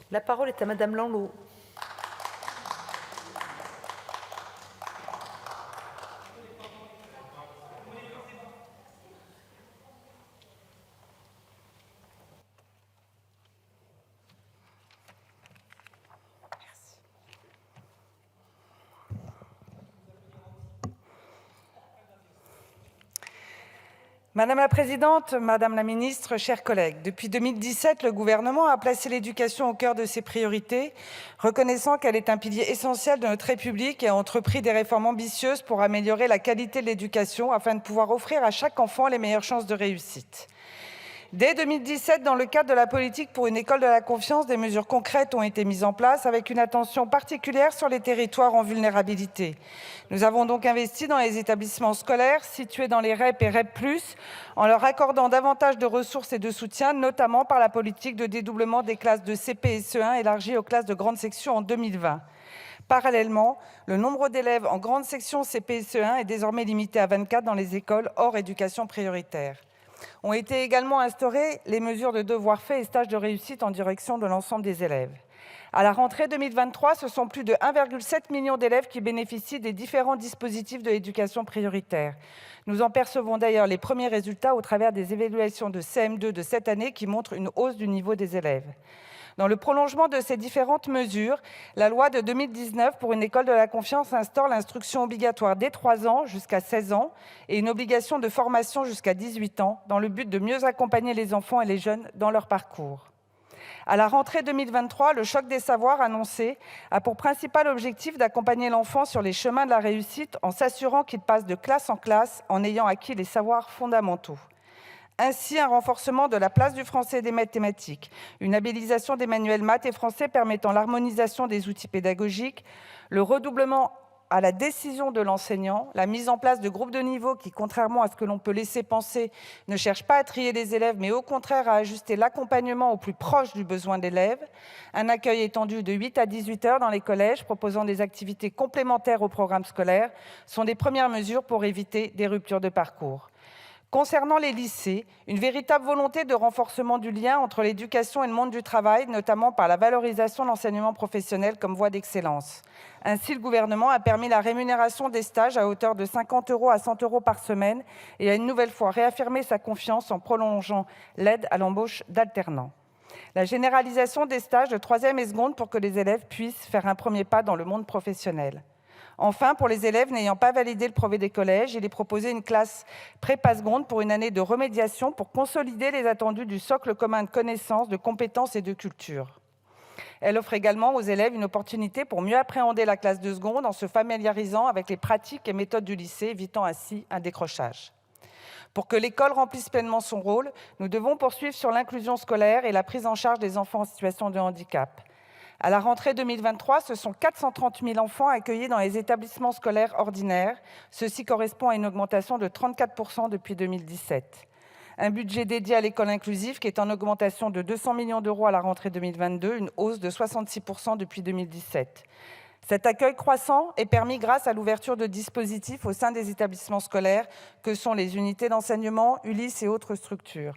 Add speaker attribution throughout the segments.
Speaker 1: La parole est à Madame Lanlot.
Speaker 2: Madame la Présidente, Madame la Ministre, chers collègues, depuis 2017, le gouvernement a placé l'éducation au cœur de ses priorités, reconnaissant qu'elle est un pilier essentiel de notre République et a entrepris des réformes ambitieuses pour améliorer la qualité de l'éducation afin de pouvoir offrir à chaque enfant les meilleures chances de réussite. Dès 2017, dans le cadre de la politique pour une école de la confiance, des mesures concrètes ont été mises en place avec une attention particulière sur les territoires en vulnérabilité. Nous avons donc investi dans les établissements scolaires situés dans les REP et REP+, en leur accordant davantage de ressources et de soutien, notamment par la politique de dédoublement des classes de CP et CE1 élargie aux classes de grande section en 2020. Parallèlement, le nombre d'élèves en grande section CP et CE1 est désormais limité à 24 dans les écoles hors éducation prioritaire. Ont été également instaurées les mesures de devoirs faits et stages de réussite en direction de l'ensemble des élèves. À la rentrée 2023, ce sont plus de 1,7 million d'élèves qui bénéficient des différents dispositifs de l'éducation prioritaire. Nous en percevons d'ailleurs les premiers résultats au travers des évaluations de CM2 de cette année qui montrent une hausse du niveau des élèves. Dans le prolongement de ces différentes mesures, la loi de 2019 pour une école de la confiance instaure l'instruction obligatoire dès 3 ans jusqu'à 16 ans et une obligation de formation jusqu'à 18 ans dans le but de mieux accompagner les enfants et les jeunes dans leur parcours. À la rentrée 2023, le choc des savoirs annoncé a pour principal objectif d'accompagner l'enfant sur les chemins de la réussite en s'assurant qu'il passe de classe en classe en ayant acquis les savoirs fondamentaux. Ainsi, un renforcement de la place du français et des mathématiques, une habilitation des manuels maths et français permettant l'harmonisation des outils pédagogiques, le redoublement à la décision de l'enseignant, la mise en place de groupes de niveau qui, contrairement à ce que l'on peut laisser penser, ne cherchent pas à trier les élèves, mais au contraire à ajuster l'accompagnement au plus proche du besoin de l'élève, un accueil étendu de 8 à 18 heures dans les collèges, proposant des activités complémentaires au programme scolaire, sont des premières mesures pour éviter des ruptures de parcours. Concernant les lycées, une véritable volonté de renforcement du lien entre l'éducation et le monde du travail, notamment par la valorisation de l'enseignement professionnel comme voie d'excellence. Ainsi, le gouvernement a permis la rémunération des stages à hauteur de 50 € à 100 € par semaine et a une nouvelle fois réaffirmé sa confiance en prolongeant l'aide à l'embauche d'alternants. La généralisation des stages de 3e et seconde pour que les élèves puissent faire un premier pas dans le monde professionnel. Enfin, pour les élèves n'ayant pas validé le brevet des collèges, il est proposé une classe prépa-seconde pour une année de remédiation pour consolider les attendus du socle commun de connaissances, de compétences et de culture. Elle offre également aux élèves une opportunité pour mieux appréhender la classe de seconde en se familiarisant avec les pratiques et méthodes du lycée, évitant ainsi un décrochage. Pour que l'école remplisse pleinement son rôle, nous devons poursuivre sur l'inclusion scolaire et la prise en charge des enfants en situation de handicap. À la rentrée 2023, ce sont 430 000 enfants accueillis dans les établissements scolaires ordinaires. Ceci correspond à une augmentation de 34% depuis 2017. Un budget dédié à l'école inclusive qui est en augmentation de 200 millions d'euros à la rentrée 2022, une hausse de 66% depuis 2017. Cet accueil croissant est permis grâce à l'ouverture de dispositifs au sein des établissements scolaires que sont les unités d'enseignement, Ulysse et autres structures.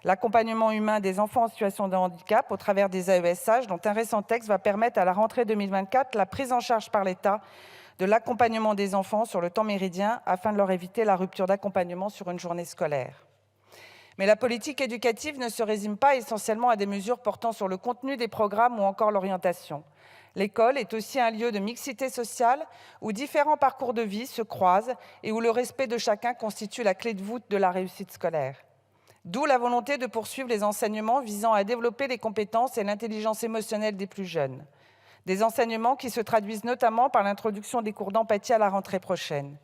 Speaker 2: L'accompagnement humain des enfants en situation de handicap au travers des AESH, dont un récent texte va permettre à la rentrée 2024 la prise en charge par l'État de l'accompagnement des enfants sur le temps méridien afin de leur éviter la rupture d'accompagnement sur une journée scolaire. Mais la politique éducative ne se résume pas essentiellement à des mesures portant sur le contenu des programmes ou encore l'orientation. L'école est aussi un lieu de mixité sociale où différents parcours de vie se croisent et où le respect de chacun constitue la clé de voûte de la réussite scolaire. D'où la volonté de poursuivre les enseignements visant à développer les compétences et l'intelligence émotionnelle des plus jeunes. Des enseignements qui se traduisent notamment par l'introduction des cours d'empathie à la rentrée prochaine.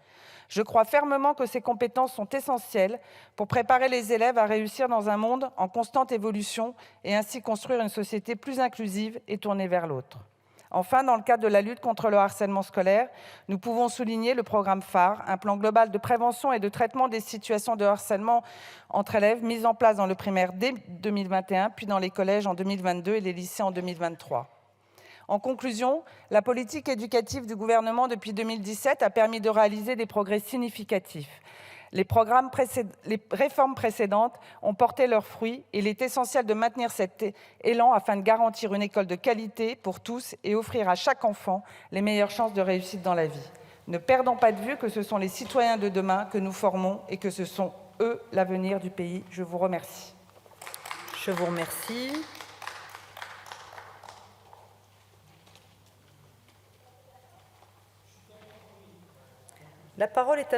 Speaker 2: Je crois fermement que ces compétences sont essentielles pour préparer les élèves à réussir dans un monde en constante évolution et ainsi construire une société plus inclusive et tournée vers l'autre. Enfin, dans le cadre de la lutte contre le harcèlement scolaire, nous pouvons souligner le programme phare, un plan global de prévention et de traitement des situations de harcèlement entre élèves mis en place dans le primaire dès 2021, puis dans les collèges en 2022 et les lycées en 2023. En conclusion, la politique éducative du gouvernement depuis 2017 a permis de réaliser des progrès significatifs. Les réformes précédentes ont porté leurs fruits et il est essentiel de maintenir cet élan afin de garantir une école de qualité pour tous et offrir à chaque enfant les meilleures chances de réussite dans la vie. Ne perdons pas de vue que ce sont les citoyens de demain que nous formons et que ce sont eux l'avenir du pays. Je vous remercie.
Speaker 1: Je vous remercie. La parole est à